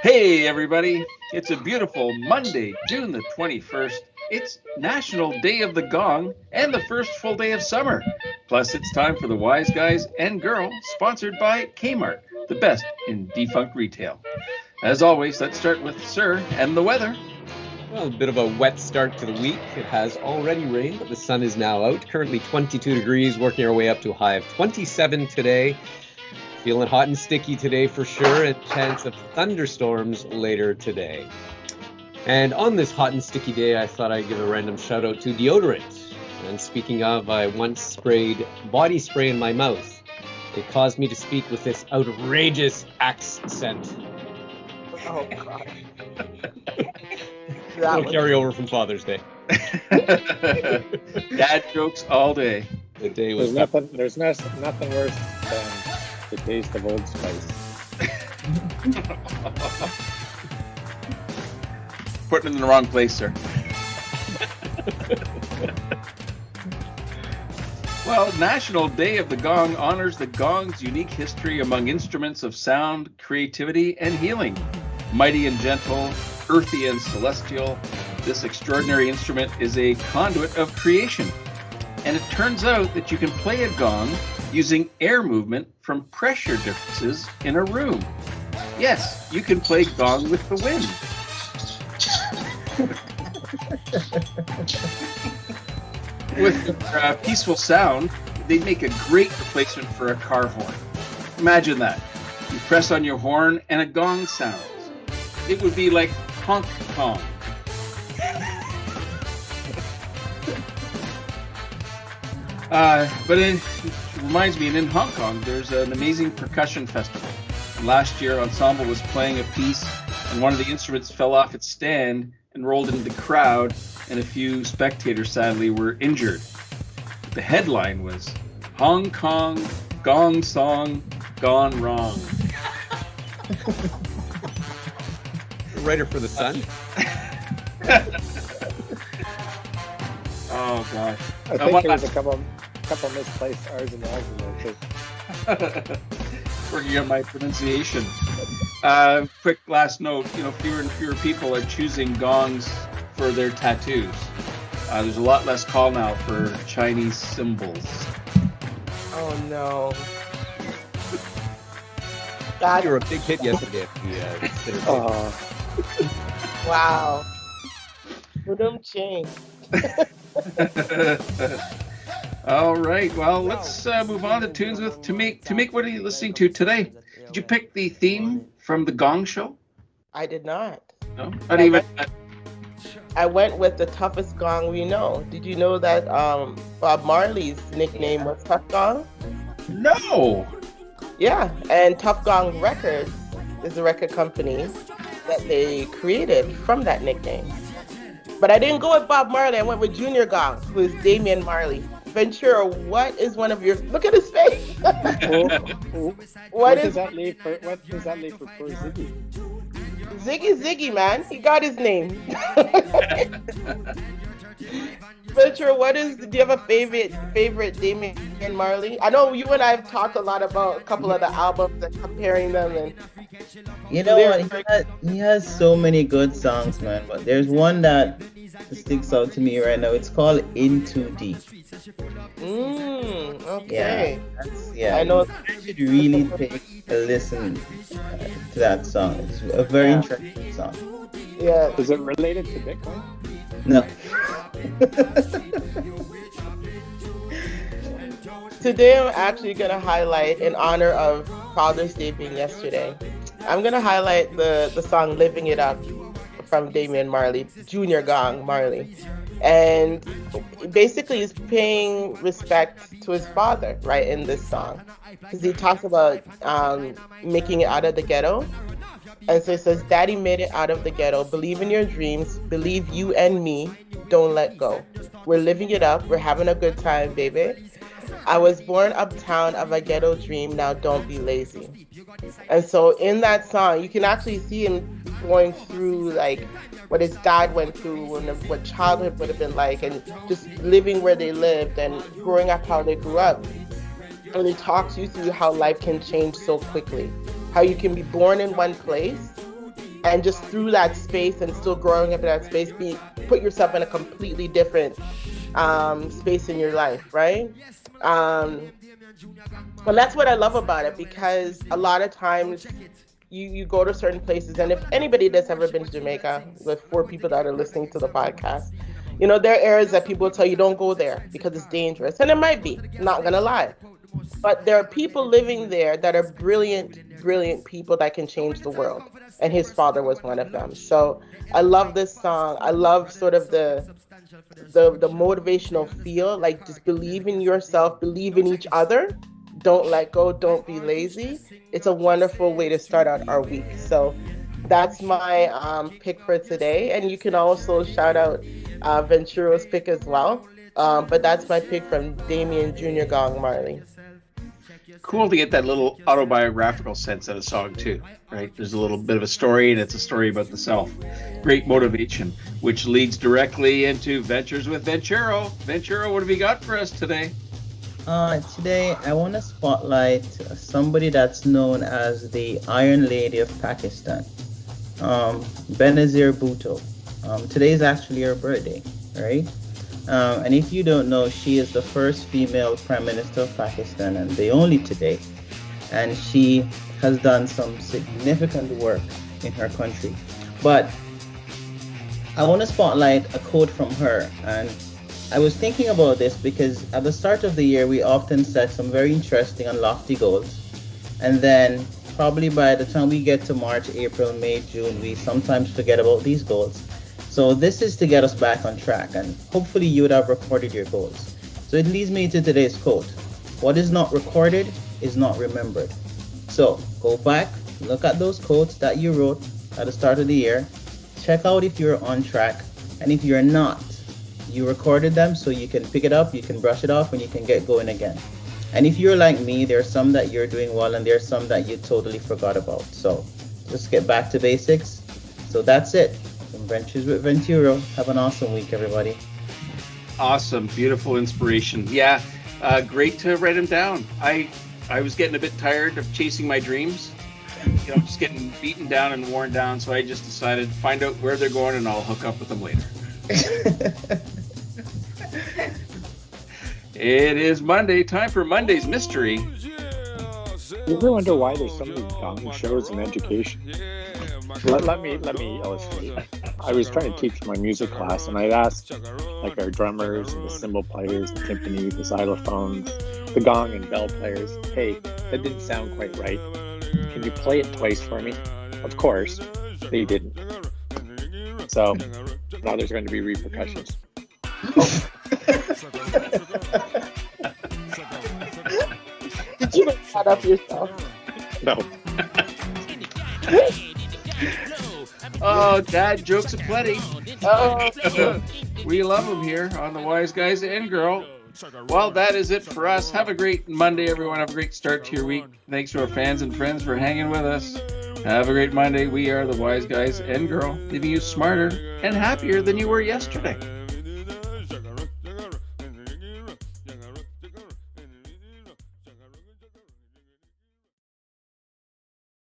Hey, everybody. It's a beautiful Monday, June the 21st. It's National Day of the Gong and the first full day of summer. Plus, it's time for the Wise Guys and Girl, sponsored by Kmart, the best in defunct retail. As always, let's start with Sir and the weather. Well, a bit of a wet start to the week. It has already rained, but the sun is now out. Currently 22 degrees, working our way up to a high of 27 today. Feeling hot and sticky today for sure, and chance of thunderstorms later today. And on this hot and sticky day, I thought I'd give a random shout out to deodorant. And speaking of, I once sprayed body spray in my mouth. It caused me to speak with this outrageous accent. Oh, God. That'll carry over from Father's Day. Dad jokes all day. The day was There's nothing worse than the taste of Old Spice. Putting it in the wrong place, sir. Well, National Day of the Gong honors the gong's unique history among instruments of sound, creativity, and healing. Mighty and gentle, earthy and celestial, this extraordinary instrument is a conduit of creation. And it turns out that you can play a gong using air movement from pressure differences in a room. Yes, you can play gong with the wind. With peaceful sound, they make a great replacement for a car horn. Imagine that. You press on your horn and a gong sounds. It would be like honk Kong. But it reminds me, and in Hong Kong, there's an amazing percussion festival. Last year, Ensemble was playing a piece, and one of the instruments fell off its stand and rolled into the crowd, and a few spectators sadly were injured. The headline was, Hong Kong Gong Song Gone Wrong. writer for the Sun. Oh gosh! I think there was a couple misplaced R's and L's in there too. Working on my pronunciation. Quick last note: fewer and fewer people are choosing gongs for their tattoos. There's a lot less call now for Chinese symbols. Oh no! You were a big hit yesterday at the dinner table. Wow. Boom change. All right. Well, let's move on to tunes with Tamik. What are you listening to today? Did you pick the theme from the Gong Show? I did not. No, not even. I went with the toughest gong we know. Did you know that Bob Marley's nickname was Tough Gong? No. Yeah, and Tough Gong Records is the record company that they created from that nickname. But I didn't go with Bob Marley. I went with Junior Gong, who is Damian Marley. Ventura, what is one of your... Look at his face. What does that leave for poor Ziggy? Ziggy, man. He got his name. Ventura, do you have a favorite Damian Marley? I know you and I have talked a lot about a couple of the albums and comparing them. And you know what? He has so many good songs, man. But there's one that sticks out to me right now. It's called In Too Deep. Okay. Yeah. I know. You should really take a listen to that song. It's a very interesting song. Yeah. Is it related to Bitcoin? No. Today I'm actually going to highlight, in honor of Father's Day being yesterday, I'm going to highlight the song Living It Up from Damian Marley, Junior Gong Marley. And basically he's paying respect to his father, right, in this song. Because he talks about making it out of the ghetto. And so it says, Daddy made it out of the ghetto. Believe in your dreams. Believe you and me. Don't let go. We're living it up. We're having a good time, baby. I was born uptown of a ghetto dream. Now don't be lazy. And so in that song, you can actually see him going through like what his dad went through and what childhood would have been like, and just living where they lived and growing up how they grew up. And he talks you through how life can change so quickly. How you can be born in one place and just through that space and still growing up in that space, put yourself in a completely different space in your life, right? And that's what I love about it, because a lot of times you go to certain places, and if anybody that's ever been to Jamaica, with 4 people that are listening to the podcast, you know, there are areas that people tell you don't go there because it's dangerous, and it might be, I'm not gonna lie, but there are people living there that are brilliant people that can change the world, and his father was one of them. So I love this song. I love sort of the motivational feel, like just believe in yourself, believe in each other, don't let go, don't be lazy. It's a wonderful way to start out our week. So that's my pick for today, and you can also shout out Venturo's pick as well, but that's my pick from Damien Jr. Gong Marley. Cool to get that little autobiographical sense of a song too, right? There's a little bit of a story, and it's a story about the self. Great motivation, which leads directly into Ventures with Venturo. Venturo, what have you got for us today? Today I want to spotlight somebody that's known as the Iron Lady of Pakistan, Benazir Bhutto. Today is actually her birthday, right? And if you don't know, she is the first female Prime Minister of Pakistan, and the only today. And she has done some significant work in her country. But I want to spotlight a quote from her. And I was thinking about this because at the start of the year, we often set some very interesting and lofty goals. And then probably by the time we get to March, April, May, June, we sometimes forget about these goals. So this is to get us back on track, and hopefully you would have recorded your goals. So it leads me to today's quote. What is not recorded is not remembered. So go back, look at those quotes that you wrote at the start of the year, check out if you're on track, and if you're not, you recorded them so you can pick it up, you can brush it off, and you can get going again. And if you're like me, there's some that you're doing well, and there's some that you totally forgot about. So just get back to basics. So that's it. Ventures with Venturo. Have an awesome week, everybody. Awesome, beautiful inspiration. Yeah, great to write them down. I was getting a bit tired of chasing my dreams, just getting beaten down and worn down. So I just decided to find out where they're going, and I'll hook up with them later. It is Monday. Time for Monday's mystery. You ever wonder why there's so many gong shows in education? Let me illustrate. I was trying to teach my music class, and I'd asked like our drummers and the cymbal players, the timpani, the xylophones, the gong and bell players, hey, that didn't sound quite right. Can you play it twice for me? Of course, they didn't. So now there's going to be repercussions. Did you make that up yourself? No. Oh, dad jokes aplenty. Oh. We love them here on the Wise Guys and Girl. Well, that is it for us. Have a great Monday, everyone. Have a great start to your week. Thanks to our fans and friends for hanging with us. Have a great Monday. We are the Wise Guys and Girl, leaving you smarter and happier than you were yesterday.